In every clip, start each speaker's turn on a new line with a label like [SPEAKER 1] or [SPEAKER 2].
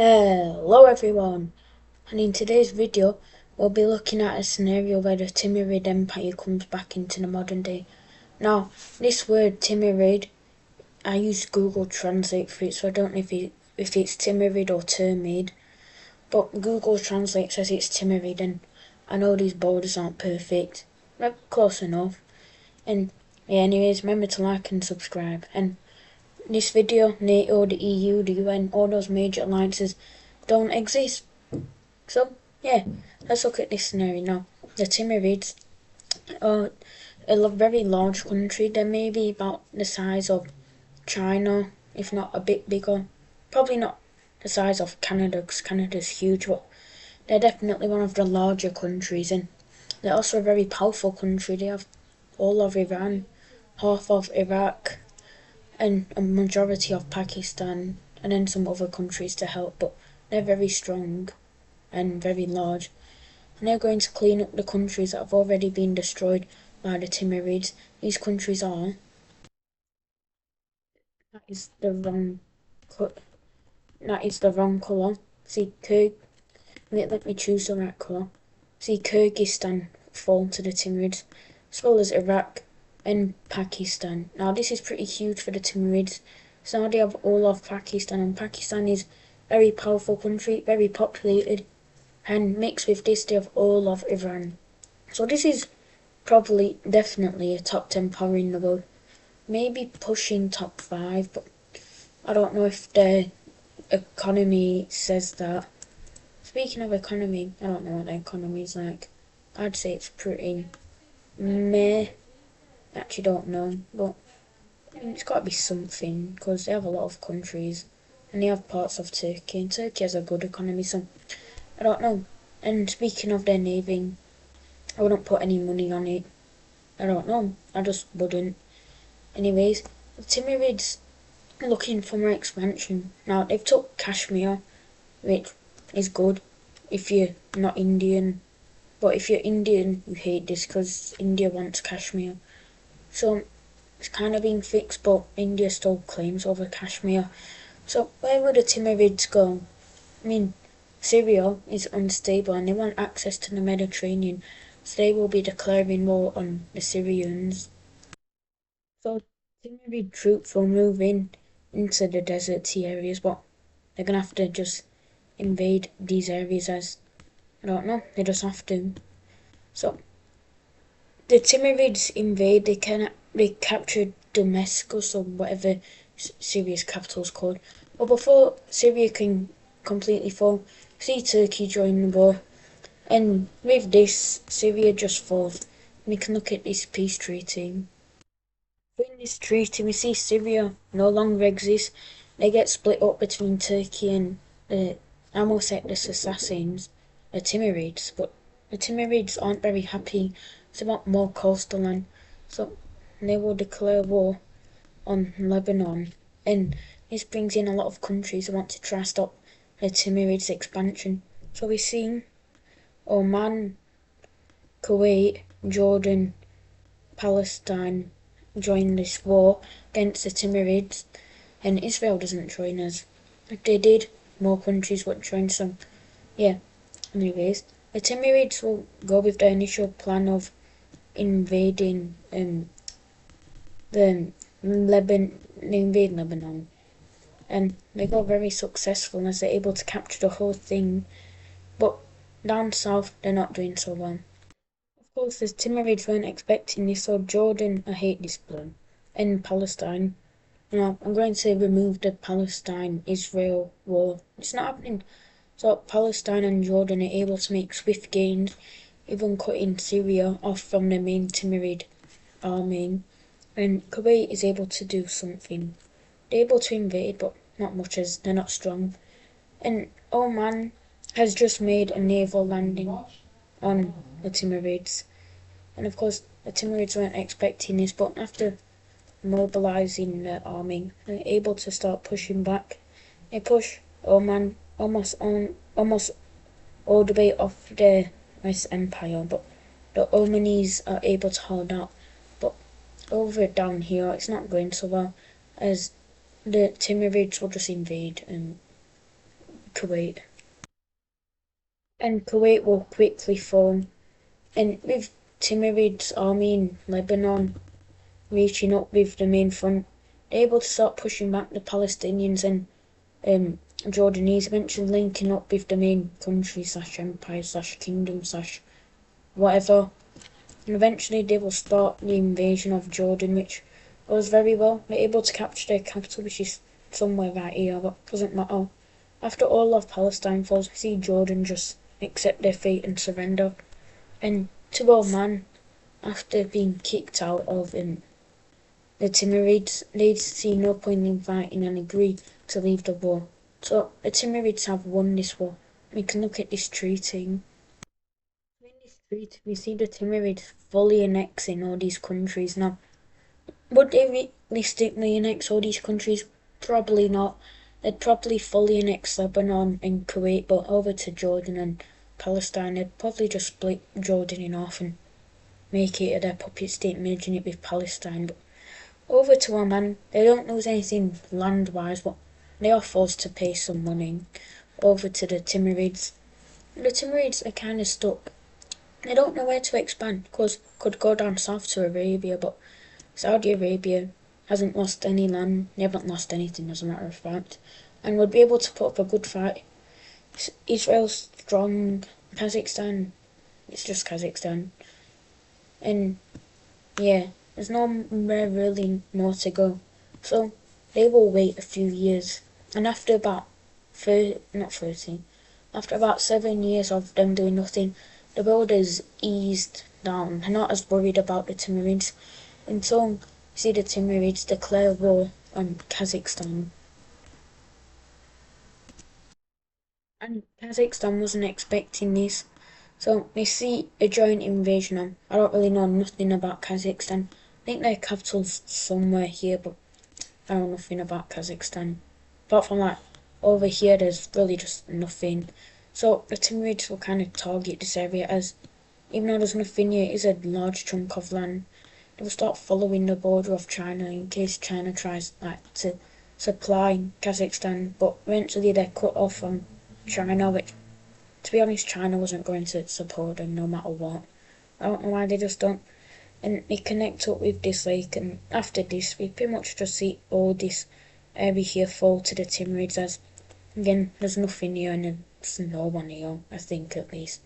[SPEAKER 1] Hello everyone, and in today's video we'll be looking at a scenario where the Tirmurid Empire comes back into the modern day. Now, this word Tirmurid, I used Google Translate for it, so I don't know if it's Tirmurid or Termid, but Google Translate says it's Tirmurid, and I know these borders aren't perfect, but close enough. And yeah, anyways, remember to like and subscribe. And this video, NATO, the EU, the UN, all those major alliances don't exist. So, yeah, let's look at this scenario now. The Timurids are a very large country. They're maybe about the size of China, if not a bit bigger. Probably not the size of Canada, because Canada's huge, but they're definitely one of the larger countries. And they're also a very powerful country. They have all of Iran, half of Iraq, and a majority of Pakistan, and then some other countries to help, but they're very strong and very large. And they're going to clean up the countries that have already been destroyed by the Timurids. These countries are... That is the wrong... That is the wrong colour. See, let me choose the right colour. See, Kyrgyzstan fall to the Timurids, as well as Iraq and Pakistan. Now, this is pretty huge for the Timurids. So now they have all of Pakistan, and Pakistan is a very powerful country, very populated, and mixed with this they have all of Iran. So this is probably definitely a top 10 power in the world. Maybe pushing top 5, but I don't know if their economy says that. Speaking of economy, I don't know what their economy is like. I'd say it's pretty meh. Actually don't know, but it's got to be something, because they have a lot of countries, and they have parts of Turkey, and Turkey has a good economy, so I don't know. And speaking of their navy, I wouldn't put any money on it. I don't know, I just wouldn't. Anyways, the Timurids are looking for more expansion. Now, they've took Kashmir, which is good if you're not Indian, but if you're Indian, you hate this because India wants Kashmir. So it's kind of being fixed, but India still claims over Kashmir. So where would the Timurids go? I mean, Syria is unstable and they want access to the Mediterranean, so they will be declaring war on the Syrians. So Timurid troops will move into the deserty areas, but they're gonna have to just invade these areas as, I don't know, they just have to. So the Timurids invade, they captured Damascus or whatever Syria's capital is called. But before Syria can completely fall, see Turkey join the war. And with this, Syria just falls. We can look at this peace treaty. In this treaty, we see Syria no longer exists. They get split up between Turkey and the Amosectus assassins, the Timurids. But the Timurids aren't very happy. They want more coastal land. So they will declare war on Lebanon. And this brings in a lot of countries who want to try to stop the Timurids' expansion. So we've seen Oman, Kuwait, Jordan, Palestine join this war against the Timurids, and Israel doesn't join us. If they did, more countries would join. So yeah, anyways, the Timurids will go with their initial plan of invading the Lebanon, and they got very successful as they're able to capture the whole thing. But down south, they're not doing so well. Of course, the Timurids weren't expecting this, so Jordan, I hate this plan, and Palestine. Now, I'm going to remove the Palestine-Israel war. It's not happening. So Palestine and Jordan are able to make swift gains, even cutting Syria off from the main Timurid army. And Kuwait is able to do something. They're able to invade, but not much, as they're not strong. And Oman has just made a naval landing on the Timurids. And of course, the Timurids weren't expecting this, but after mobilizing their army, they're able to start pushing back. They push Oman almost all the way off the West Empire, but the Omanis are able to hold out. But over down here, it's not going so well, as the Timurids will just invade and Kuwait. And Kuwait will quickly fall. And with Timurid's army in Lebanon reaching up with the main front, they're able to start pushing back the Palestinians and Jordanese, eventually linking up with the main country slash empire slash kingdom slash whatever. And eventually they will start the invasion of Jordan, which goes very well. They're able to capture their capital, which is somewhere right here, but doesn't matter. After all of Palestine falls, we see Jordan just accept their fate and surrender. And to Oman, after being kicked out of the Timurids, they see no point in fighting and agree to leave the war. So the Timurids have won this war. We can look at this treaty. In this treaty, we see the Timurids fully annexing all these countries. Now, would they realistically annex all these countries? Probably not. They'd probably fully annex Lebanon and Kuwait, but over to Jordan and Palestine, they'd probably just split Jordan in half and make it their puppet state, merging it with Palestine. But over to Oman, they don't lose anything land-wise, but they are forced to pay some money. Over to the Timurids. The Timurids are kind of stuck. They don't know where to expand, because could go down south to Arabia, but Saudi Arabia hasn't lost any land, they haven't lost anything as a matter of fact, and would be able to put up a good fight. Israel's strong, Kazakhstan, it's just Kazakhstan, and yeah, there's no really more to go. So they will wait a few years, and after about after about 7 years of them doing nothing, the world has eased down. They're not as worried about the Timurids, and so you see the Timurids declare war on Kazakhstan. And Kazakhstan wasn't expecting this. So we see a joint invasion on. I don't really know nothing about Kazakhstan. I think their capital's somewhere here, but I know nothing about Kazakhstan. Apart from that, over here there's really just nothing. So the Timurids will kind of target this area as, even though there's nothing here, it is a large chunk of land. They will start following the border of China in case China tries to supply Kazakhstan, but eventually they're cut off from China, which, to be honest, China wasn't going to support them no matter what. I don't know why they just don't. And they connect up with this lake, and after this, we pretty much just see all this area here fall to the Timurids, as, again, there's nothing here and there's no one here, I think at least.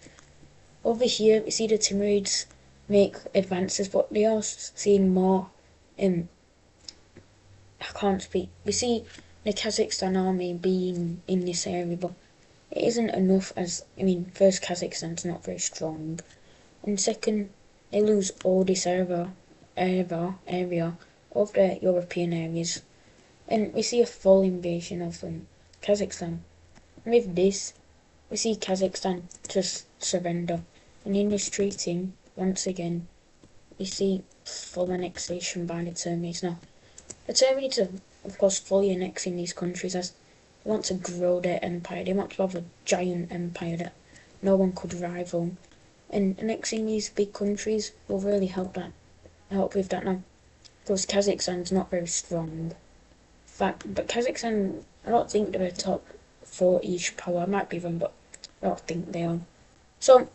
[SPEAKER 1] Over here, we see the Timurids make advances, but they are seeing more, I can't speak. We see the Kazakhstan army being in this area, but it isn't enough as, first, Kazakhstan's not very strong, and second, they lose all this area of the European areas, and we see a full invasion of Kazakhstan. With this, we see Kazakhstan just surrender, and in this treaty, once again, we see full annexation by the Termites. Now, the Termites are, of course, fully annexing these countries as they want to grow their empire. They want to have a giant empire that no one could rival. And annexing these big countries will really help with that now. Because Kazakhstan's not very strong. But Kazakhstan, I don't think they're a top 4 each power. I might be wrong, but I don't think they are. So,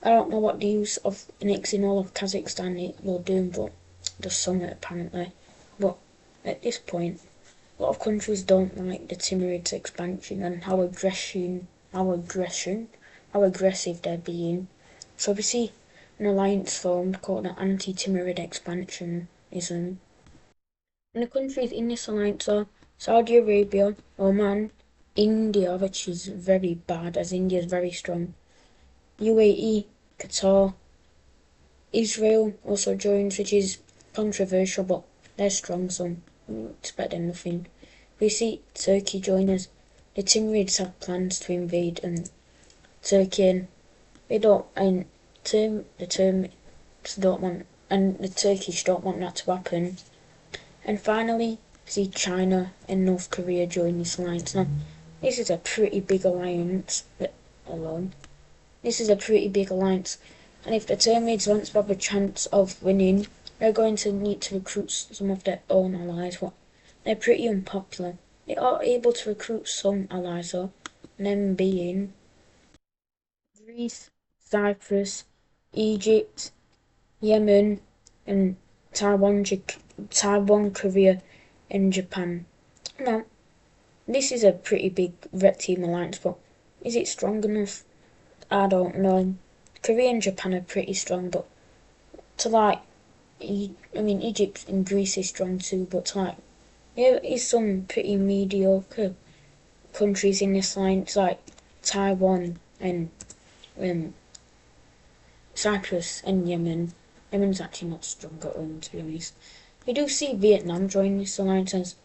[SPEAKER 1] I don't know what the use of annexing all of Kazakhstan will do, but there's some apparently. But at this point, a lot of countries don't like the Timurids expansion and how aggressive they're being. So we see an alliance formed called the Anti-Timurid Expansionism. And the countries in this alliance are Saudi Arabia, Oman, India, which is very bad as India is very strong, UAE, Qatar, Israel also joins, which is controversial, but they're strong, so it's better than nothing. We see Turkey join us. The Timurids have plans to invade Turkey, and they don't, and the Turks don't want, and the Turkish don't want that to happen. And finally, we see China and North Korea join this alliance. Now, this is a pretty big alliance, This is a pretty big alliance, and if the Termites want to have a chance of winning, they're going to need to recruit some of their own allies, but they're pretty unpopular. They are able to recruit some allies though, them being Greece, Cyprus, Egypt, Yemen, and Taiwan, Korea, and Japan. Now, this is a pretty big red team alliance, but is it strong enough? I don't know. Korea and Japan are pretty strong, but to like, Egypt and Greece is strong too, but to like, there is some pretty mediocre countries in this alliance, like Taiwan and um, Cyprus and Yemen. Yemen's actually not strong at all, to be honest. We do see Vietnam join this alliance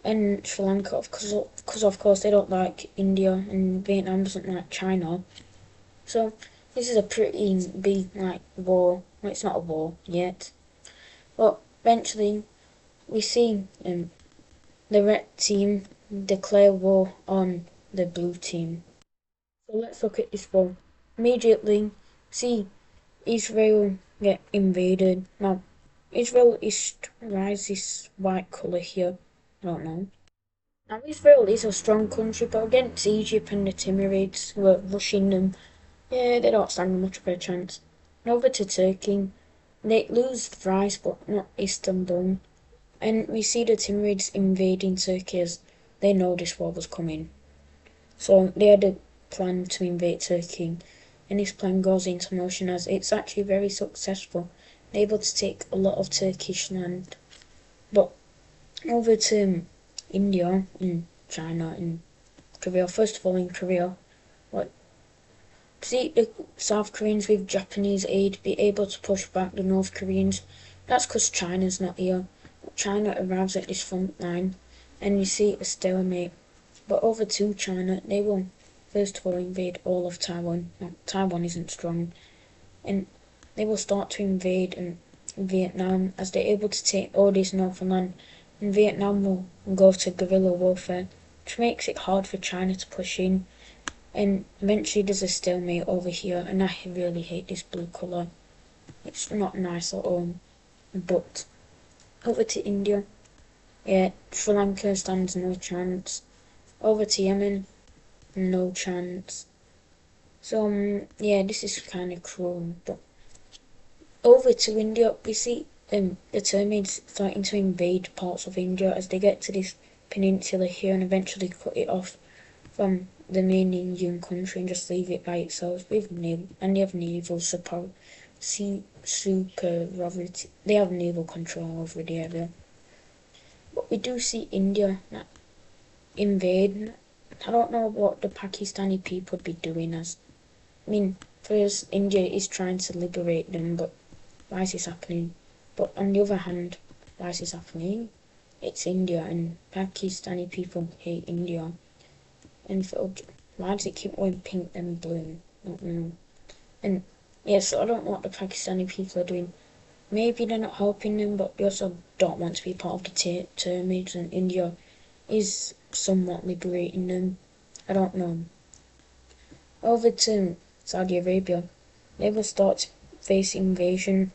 [SPEAKER 1] and Sri Lanka, because of course they don't like India and Vietnam doesn't like China. So this is a pretty big like war. Well, it's not a war yet, but eventually we see the red team declare war on the blue team. So let's look at this war. Immediately, see Israel get invaded. Now, Israel is why is this white colour here? I don't know. Now Israel is a strong country, but against Egypt and the Timurids who are rushing them, yeah, they don't stand much of a chance. And over to Turkey, they lose thrice, but not Istanbul. And we see the Timurids invading Turkey as they know this war was coming. So they had a plan to invade Turkey, and this plan goes into motion as it's actually very successful. They're able to take a lot of Turkish land. But over to India and China and Korea. First of all, in Korea, what see the South Koreans with Japanese aid be able to push back the North Koreans. That's because China's not here. China arrives at this front line, and you see a stalemate. But over to China, they will first of all invade all of Taiwan. Now, Taiwan isn't strong, and they will start to invade Vietnam as they're able to take all this northern land, and Vietnam will go to guerrilla warfare, which makes it hard for China to push in. And eventually there's a stalemate over here, and I really hate this blue colour. It's not nice at all. But over to India, yeah, Sri Lanka stands no chance. Over to Yemen, no chance. So yeah, this is kind of cruel. But over to India, we see the Termites starting to invade parts of India as they get to this peninsula here and eventually cut it off from the main Indian country and just leave it by itself with and they have naval support. They have naval control over the area. But we do see India invade. I don't know what the Pakistani people would be doing as. First India is trying to liberate them, but why is this happening? But on the other hand, why is this happening? It's India, and Pakistani people hate India. And why does it keep going pink and blue? I don't know. And yes, I don't know what the Pakistani people are doing. Maybe they're not helping them, but they also don't want to be part of the Termites, and India is somewhat liberating them. I don't know. Over to Saudi Arabia, they will start to face invasion.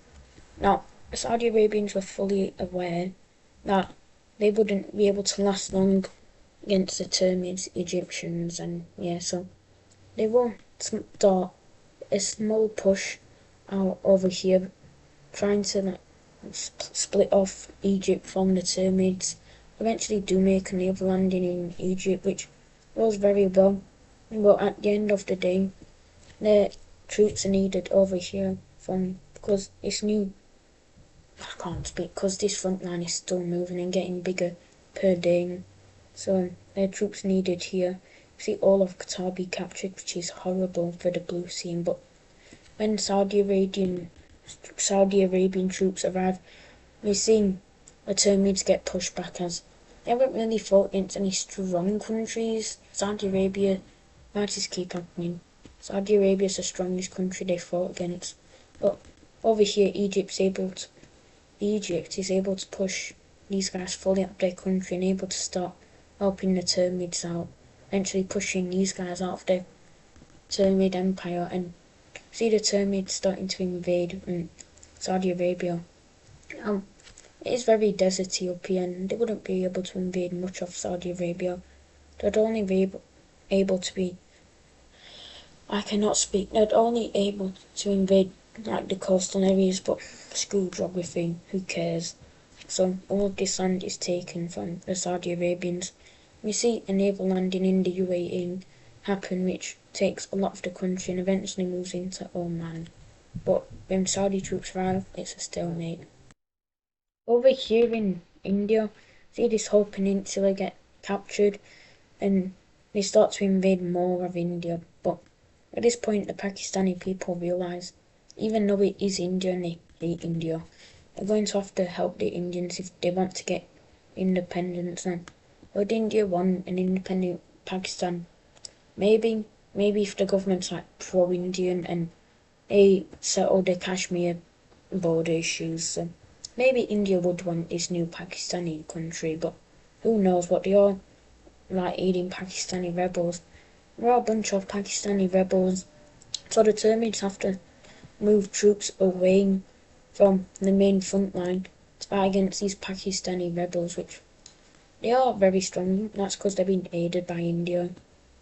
[SPEAKER 1] Now, the Saudi Arabians were fully aware that they wouldn't be able to last long against the Termites, Egyptians, and yeah, so they will start a small push out over here, trying to split off Egypt from the Termites. Eventually do make a naval landing in Egypt, which goes very well. But at the end of the day, the troops are needed over here because it's new. I can't speak because this front line is still moving and getting bigger per day. So their troops needed here. See all of Qatar be captured, which is horrible for the blue team. But when Saudi Arabian troops arrive, we see the Termites get pushed back as they haven't really fought against any strong countries. Saudi Arabia, why does this keep happening? Saudi Arabia is the strongest country they fought against. But over here, Egypt is able to push these guys fully out of their country and able to start helping the Tirmurid out, eventually pushing these guys out of the Tirmurid Empire, and see the Tirmurid starting to invade Saudi Arabia. It is very deserty up here, and they wouldn't be able to invade much of Saudi Arabia. They'd only be able able to be, I cannot speak, not only able to invade like the coastal areas, but school geography, who cares? So all of this land is taken from the Saudi Arabians. We see a naval landing in the UAE happen, which takes a lot of the country and eventually moves into Oman. But when Saudi troops arrive, it's a stalemate. Over here in India, see this whole peninsula get captured and they start to invade more of India. But at this point, the Pakistani people realise, even though it is India and they hate India, they're going to have to help the Indians if they want to get independence. And would India want an independent Pakistan? Maybe if the government's like pro-Indian and they settle the Kashmir border issues, so maybe India would want this new Pakistani country, but who knows what they are like aiding Pakistani rebels. There are a bunch of Pakistani rebels, so the Tirmurid have to move troops away from the main front line to fight against these Pakistani rebels, which they are very strong. That's because they're being aided by India.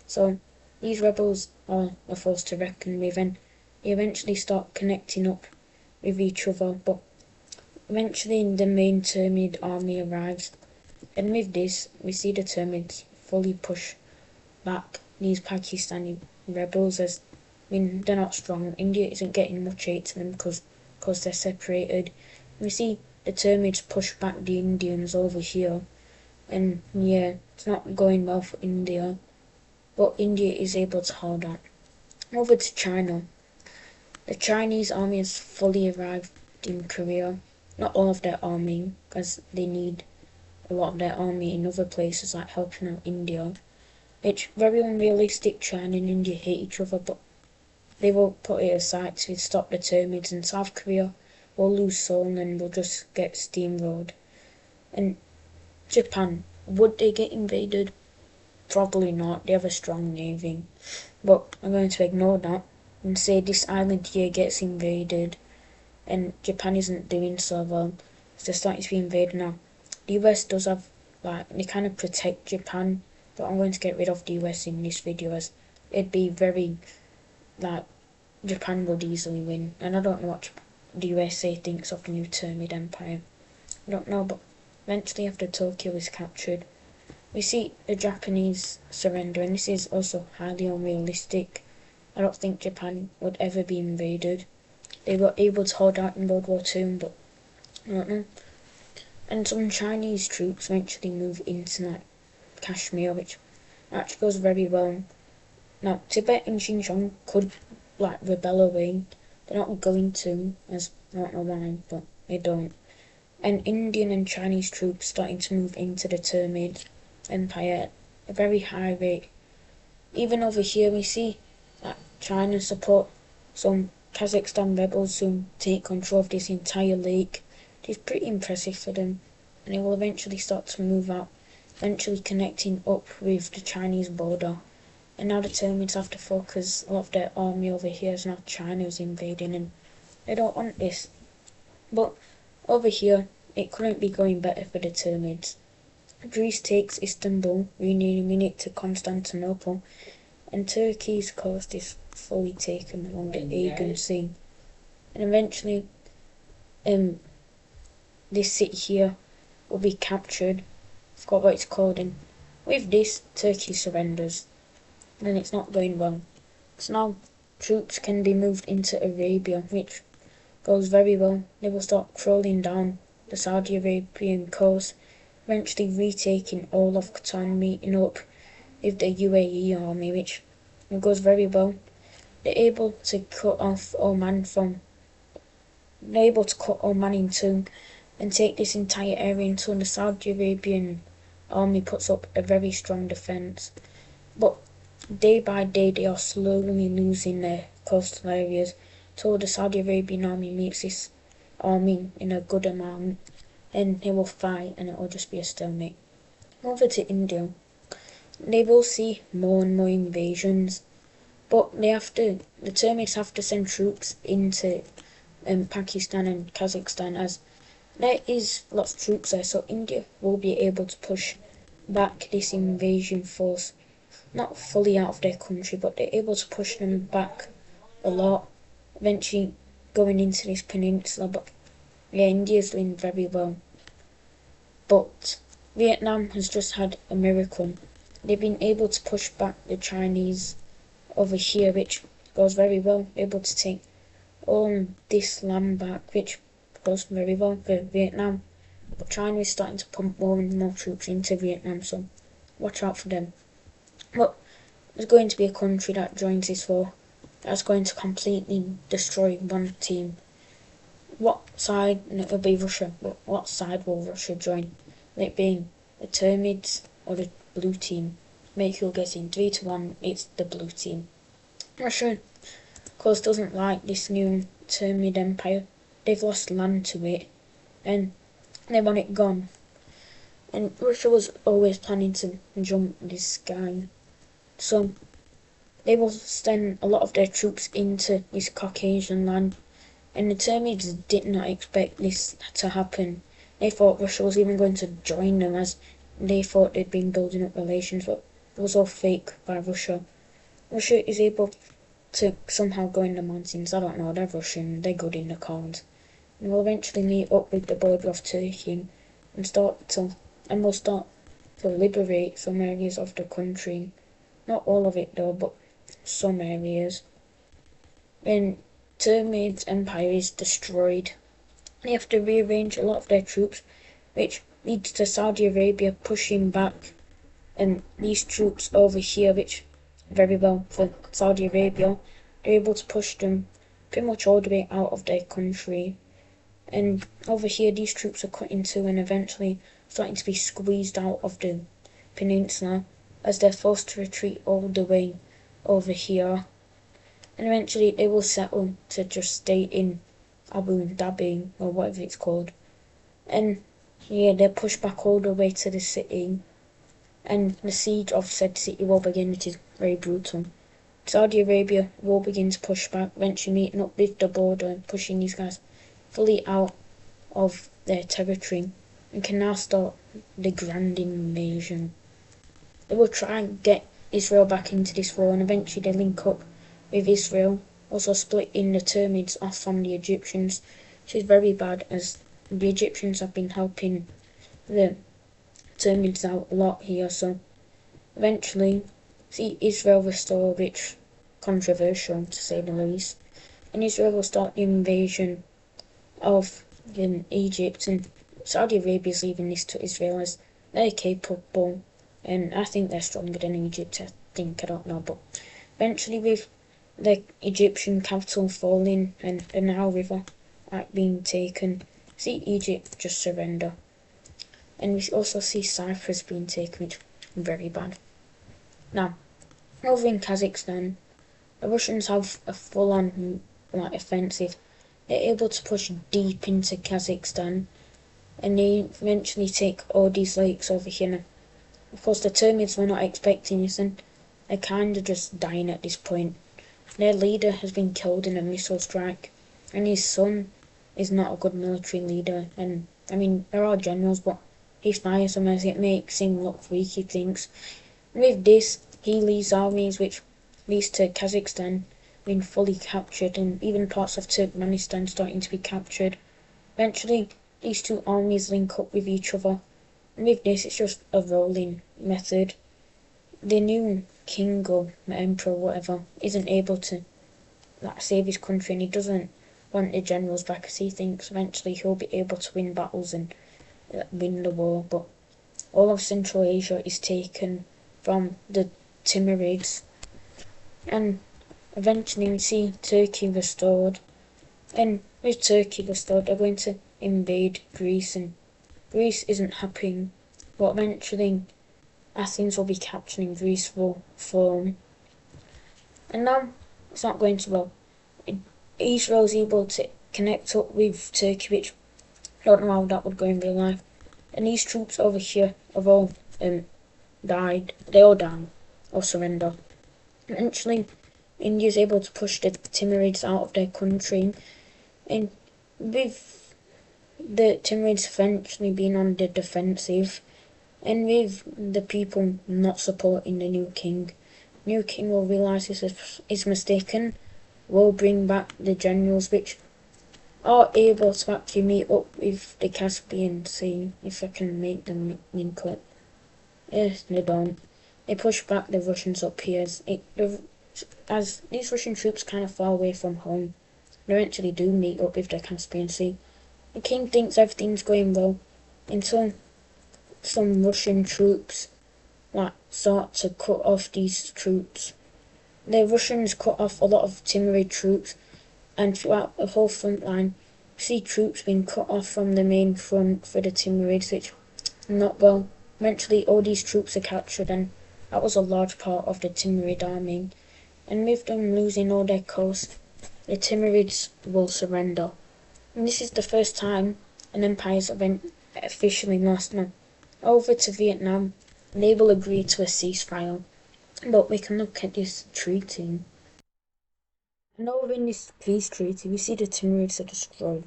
[SPEAKER 1] So these rebels are a force to reckon with, and they eventually start connecting up with each other. But eventually the main Tirmurid army arrives, and with this we see the Tirmurids fully push back these Pakistani rebels, as I mean they're not strong. India isn't getting much aid to them because they're separated. We see the Tirmurids push back the Indians over here, and yeah, it's not going well for India, but India is able to hold on. Over to China. The Chinese army has fully arrived in Korea. Not all of their army, because they need a lot of their army in other places like helping out India. It's very unrealistic. China and India hate each other, but they will put it aside to stop the Tirmurids, and South Korea will lose Seoul and will just get steamrolled. And Japan, would they get invaded? Probably not. They have a strong navy. But I'm going to ignore that and say this island here gets invaded, and Japan isn't doing so well. So they're starting to be invaded now. The US does have, like, they kind of protect Japan, but I'm going to get rid of the US in this video, as it'd be very, like, Japan would easily win. And I don't know what the USA thinks of the new Tirmurid Empire. I don't know, but eventually after Tokyo is captured, we see the Japanese surrender, and this is also highly unrealistic. I don't think Japan would ever be invaded. They were able to hold out in World War II, but I don't know. And some Chinese troops eventually move into like Kashmir, which actually goes very well. Now, Tibet and Xinjiang could like rebel away. They're not going to, as I don't know why, but they don't. And Indian and Chinese troops starting to move into the Tirmurid Empire at a very high rate. Even over here we see that China support some Kazakhstan rebels who take control of this entire lake. It is pretty impressive for them, and they will eventually start to move out, eventually connecting up with the Chinese border. And now the Tirmurids have to focus a lot of their army over here, as now China is invading, and they don't want this. But over here, it couldn't be going better for the Tirmurids. Greece takes Istanbul, renaming it to Constantinople, and Turkey's coast is fully taken along the Aegean Sea. And eventually, this city here will be captured. I forgot what it's called, and with this, Turkey surrenders. And it's not going well. So now troops can be moved into Arabia, which goes very well. They will start crawling down the Saudi Arabian coast, eventually retaking all of Qatar and meeting up with the UAE army, which goes very well. They're able to cut Oman in two and take this entire area until the Saudi Arabian army puts up a very strong defence. But day by day they are slowly losing their coastal areas till the Saudi Arabian army meets this army in a good amount, and they will fight and it will just be a stalemate. Over to India. They will see more and more invasions, but the Tirmurids have to send troops into Pakistan and Kazakhstan, as there is lots of troops there, so India will be able to push back this invasion force not fully out of their country, but they're able to push them back a lot, eventually going into this peninsula. But yeah, India's doing very well. But Vietnam has just had a miracle. They've been able to push back the Chinese over here, which goes very well, able to take all this land back, which goes very well for Vietnam. But China is starting to pump more and more troops into Vietnam, so watch out for them. But there's going to be a country that joins this war that's going to completely destroy one team. What side? And it'll be Russia. But what side will Russia join? Will it be the Termids or the blue team? Make your guessing. 3-1, it's the blue team. Russia, of course, doesn't like this new Tirmurid Empire. They've lost land to it, and they want it gone. And Russia was always planning to jump this sky, so they will send a lot of their troops into this Caucasian land. And the Termids did not expect this to happen. They thought Russia was even going to join them, as they thought they'd been building up relations, but it was all fake by Russia. Russia is able to somehow go in the mountains. I don't know, they're Russian, they're good in the cards. And we'll eventually meet up with the border of Turkey and we'll start to liberate some areas of the country. Not all of it though, but some areas. When Tirmurid Empire is destroyed, they have to rearrange a lot of their troops, which leads to Saudi Arabia pushing back these troops over here, which very well for Saudi Arabia. They're able to push them pretty much all the way out of their country. And over here, these troops are cut into and eventually starting to be squeezed out of the peninsula as they're forced to retreat all the way over here. And eventually they will settle to just stay in Abu Dhabi or whatever it's called. And yeah, they're pushed back all the way to the city. And the siege of said city will begin, which is very brutal. Saudi Arabia will begin to push back, eventually meeting up with the border and pushing these guys fully out of their territory, and can now start the grand invasion. They will try and get Israel back into this war, and eventually they link up with Israel, also splitting the Termids off from the Egyptians, which is very bad, as the Egyptians have been helping the Termids out a lot here. So eventually see Israel restore, which controversial to say the least, and Israel will start the invasion of Egypt, and Saudi Arabia is leaving this to Israel as they're capable, and I think they're stronger than Egypt. I don't know, but eventually with the Egyptian capital falling and the Nile River being taken, see Egypt just surrender. And we also see Cyprus being taken, which is very bad. Now, over in Kazakhstan, the Russians have a full-on offensive. They're able to push deep into Kazakhstan, and they eventually take all these lakes over here. Now, of course, the Termids were not expecting this, and they're kind of just dying at this point. Their leader has been killed in a missile strike, and his son is not a good military leader. And I mean, they're all generals, but he fires them as it makes him look weak, he thinks. And with this, he leads armies, which leads to Kazakhstan being fully captured, and even parts of Turkmenistan starting to be captured. Eventually, these two armies link up with each other, and with this, it's just a rolling method. The new king or emperor or whatever isn't able to save his country, and he doesn't want the generals back, as he thinks eventually he'll be able to win battles and win the war. But all of Central Asia is taken from the Timurids, and eventually we see Turkey restored. And with Turkey restored, they're going to invade Greece, and Greece isn't happy, but eventually Athens will be capturing Greece for form. And now it's not going so well. Israel's able to connect up with Turkey, which I don't know how that would go in real life. And these troops over here have all died. They all die or surrender. Eventually, India's able to push the Timurids out of their country, and with the Timurids eventually being on the defensive, and with the people not supporting the new king, new king will realise his mistaken, will bring back the generals which are able to actually meet up with the Caspian Sea, if I can make them link up. Yes, they don't. They push back the Russians up here as these Russian troops kind of far away from home. They eventually do meet up with the Caspian Sea. The king thinks everything's going well until some Russian troops start to cut off these troops. The Russians cut off a lot of Timurid troops, and throughout the whole front line, we see troops being cut off from the main front for the Timurids, which not well. Eventually all these troops are captured, and that was a large part of the Timurid army. And with them losing all their coast, the Timurids will surrender. And this is the first time an empire's officially lost. Now, over to Vietnam, they will agree to a ceasefire. But we can look at this treaty. And over in this peace treaty, we see the Timurids are destroyed.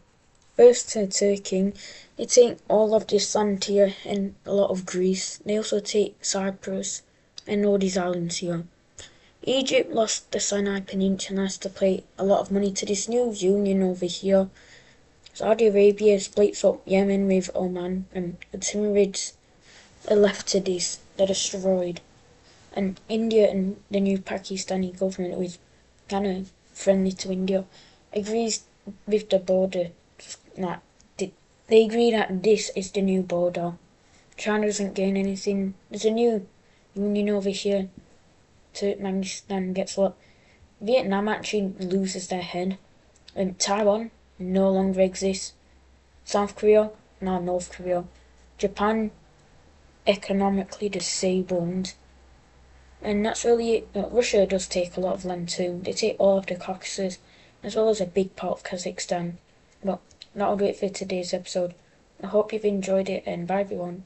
[SPEAKER 1] First to Turkey, they take all of this land here and a lot of Greece. They also take Cyprus and all these islands here. Egypt lost the Sinai Peninsula and has to pay a lot of money to this new union over here. Saudi Arabia splits up Yemen with Oman, and the Timurids are left to this. They're destroyed. And India and the new Pakistani government, who is kind of friendly to India, agrees with the border. They agree that this is the new border. China doesn't gain anything. There's a new union over here. Turkmenistan gets a lot. Vietnam actually loses their head. Taiwan no longer exists. South Korea, now North Korea. Japan, economically disabled. And that's really it. Russia does take a lot of land too. They take all of the Caucasus, as well as a big part of Kazakhstan. But that'll do it for today's episode. I hope you've enjoyed it, and bye everyone.